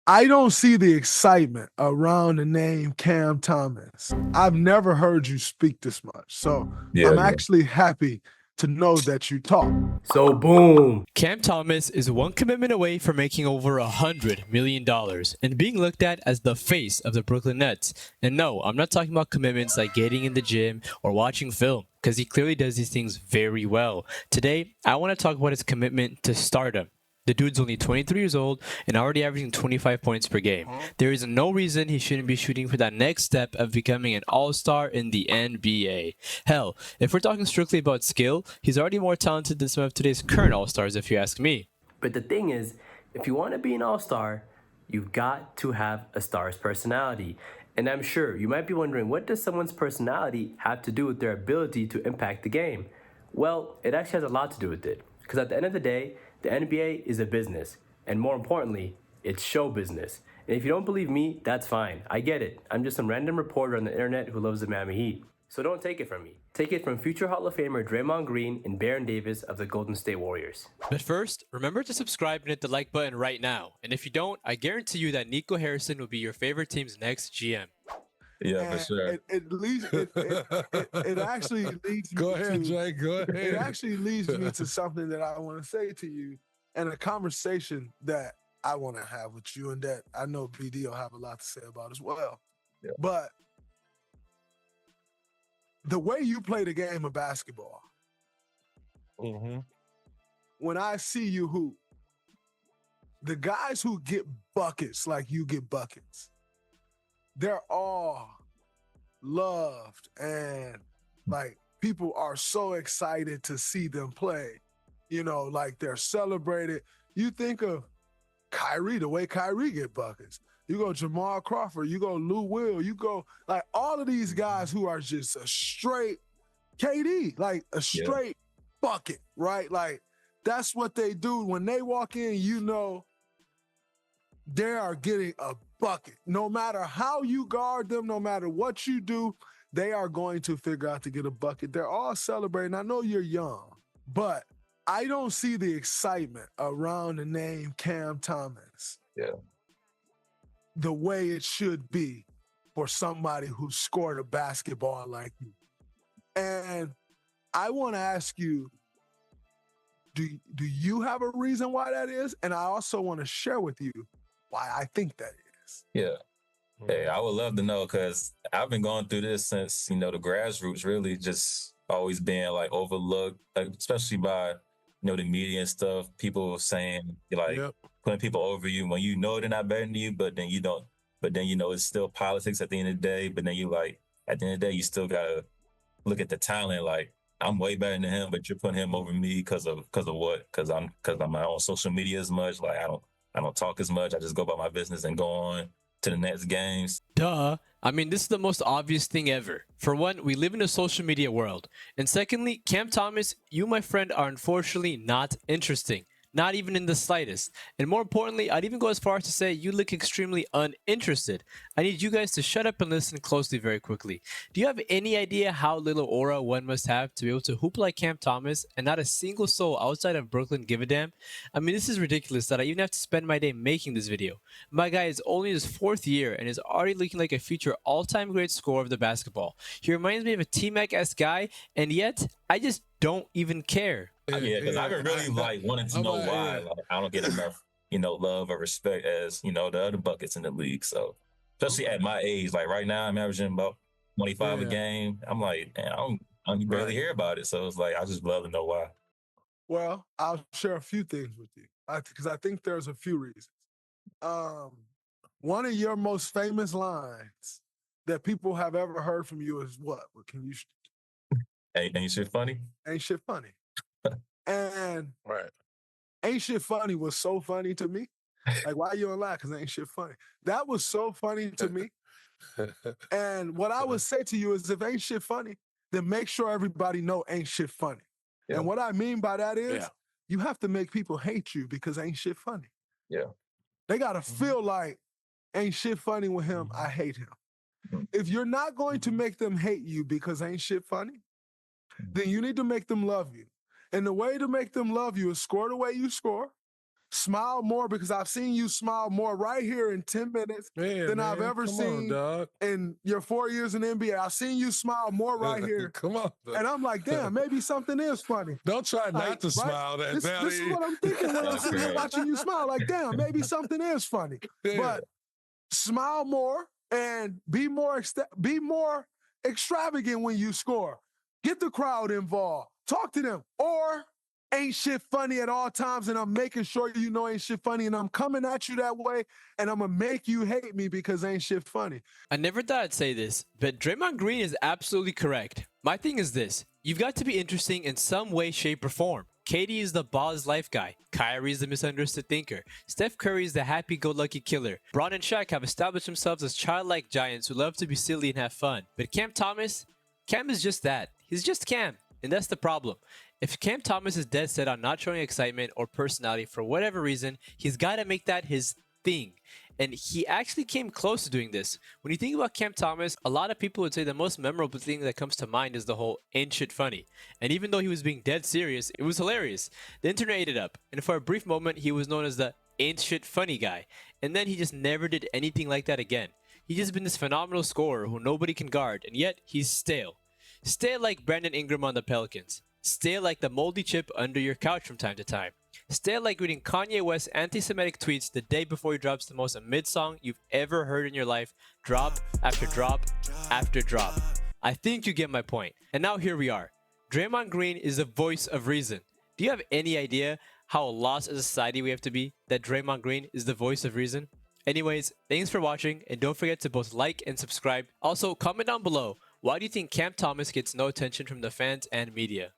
I don't see the excitement around the name Cam Thomas. I've never heard you speak this much. So Yeah, I'm yeah. actually happy to know that you talk. So boom. Cam Thomas is one commitment away from making over $100 million and being looked at as the face of the Brooklyn Nets. And no, I'm not talking about commitments like getting in the gym or watching film, because he clearly does these things very well. Today, I want to talk about his commitment to stardom. The dude's only 23 years old and already averaging 25 points per game. There is no reason he shouldn't be shooting for that next step of becoming an all-star in the NBA. Hell, if we're talking strictly about skill, he's already more talented than some of today's current all-stars if you ask me. But the thing is, if you want to be an all-star, you've got to have a star's personality. And I'm sure you might be wondering, what does someone's personality have to do with their ability to impact the game? Well, it actually has a lot to do with it. Because at the end of the day, the NBA is a business. And more importantly, it's show business. And if you don't believe me, that's fine. I get it. I'm just some random reporter on the internet who loves the Miami Heat. So don't take it from me. Take it from future Hall of Famer Draymond Green and Baron Davis of the Golden State Warriors. But first, remember to subscribe and hit the like button right now. And if you don't, I guarantee you that Nico Harrison will be your favorite team's next GM. Yeah, for sure. It actually leads me Go ahead, to, Jay. Go ahead. It actually leads me to something that I want to say to you and a conversation that I want to have with you and that I know BD will have a lot to say about as well. Yeah. But the way you play the game of basketball, Mm-hmm. when I see you hoop, the guys who get buckets like you get buckets, they're all loved and like people are so excited to see them play. You know, like they're celebrated. You think of Kyrie, the way Kyrie get buckets. You go Jamal Crawford, you go Lou Will, you go like all of these guys who are just a straight KD, like a straight bucket, right? Like that's what they do. When they walk in, you know they are getting a bucket. No matter how you guard them, no matter what you do, they are going to figure out to get a bucket. They're all celebrating. I know you're young, but I don't see the excitement around the name Cam Thomas. Yeah. The way it should be for somebody who scored a basketball like you. And I want to ask you, do you have a reason why that is? And I also want to share with you why I think that is. Yeah. Hey, I would love to know because I've been going through this since, the grassroots really just always being like overlooked, like, especially by, the media and stuff. People saying like putting people over you when you know they're not better than you, but then you don't, but then, it's still politics at the end of the day. But then you like, at the end of the day, you still got to look at the talent. Like, I'm way better than him, but you're putting him over me because of what? Because I'm not on social media as much. Like, I don't talk as much. I just go about my business and go on to the next games. Duh. I mean, this is the most obvious thing ever. For one, we live in a social media world. And secondly, Cam Thomas, you, my friend, are unfortunately not interesting. Not even in the slightest. And more importantly, I'd even go as far as to say you look extremely uninterested. I need you guys to shut up and listen closely very quickly. Do you have any idea how little aura one must have to be able to hoop like Cam Thomas and not a single soul outside of Brooklyn give a damn? I mean, this is ridiculous that I even have to spend my day making this video. My guy is only his 4th year and is already looking like a future all-time great scorer of the basketball. He reminds me of a T-Mac-esque guy, and yet I just don't even care. Yeah, because I've been really wanting to know why I don't get enough, love or respect as, the other buckets in the league. So especially at my age, like right now I'm averaging about 25 a game. I'm like, man, I don't barely hear about it. So it's like, I just love to know why. Well, I'll share a few things with you because I think there's a few reasons. One of your most famous lines that people have ever heard from you is what? What can you? Ain't shit funny? Ain't shit funny. And ain't shit funny was so funny to me. Like, why you don't laugh? Because ain't shit funny. That was so funny to me. And what I would say to you is if ain't shit funny, then make sure everybody know ain't shit funny. Yeah. And what I mean by that is you have to make people hate you because ain't shit funny. Yeah. They got to feel like ain't shit funny with him. I hate him. If you're not going to make them hate you because ain't shit funny, then you need to make them love you. And the way to make them love you is score the way you score Smile more because I've seen you smile more right here in 10 minutes Yeah, than I've man. ever Come seen on, dog. in your 4 years in the NBA. I've seen you smile more right here. Come on. Dog. And I'm like, damn, maybe something is funny. Don't try Like, not to right? smile. That This is what I'm thinking when I'm That's sitting here great. watching you smile. Like, damn, maybe something is funny. Yeah. But smile more and be more extravagant when you score. Get the crowd involved. Talk to them. Or ain't shit funny at all times, and I'm making sure you know ain't shit funny, and I'm coming at you that way, and I'm gonna make you hate me because ain't shit funny. I never thought I'd say this, but Draymond Green is absolutely correct. My thing is this: you've got to be interesting in some way, shape, or form. KD is the Ball's life guy. Kyrie is the misunderstood thinker. Steph Curry is the happy-go-lucky killer. Bron and Shaq have established themselves as childlike giants who love to be silly and have fun. But Cam Thomas? Cam is just that. He's just Cam. And that's the problem. If Cam Thomas is dead set on not showing excitement or personality for whatever reason, he's got to make that his thing. And he actually came close to doing this. When you think about Cam Thomas, a lot of people would say the most memorable thing that comes to mind is the whole ain't shit funny. And even though he was being dead serious, it was hilarious. The internet ate it up. And for a brief moment, he was known as the ain't shit funny guy. And then he just never did anything like that again. He's just been this phenomenal scorer who nobody can guard, and yet he's stale. Stale like Brandon Ingram on the Pelicans. Stale like the moldy chip under your couch from time to time. Stale like reading Kanye West's anti-Semitic tweets the day before he drops the most amid song you've ever heard in your life, drop after drop after drop. I think you get my point. And now here we are. Draymond Green is the voice of reason. Do you have any idea how lost as a society we have to be that Draymond Green is the voice of reason? Anyways, thanks for watching, and don't forget to both like and subscribe. Also, comment down below, why do you think Cam Thomas gets no attention from the fans and media?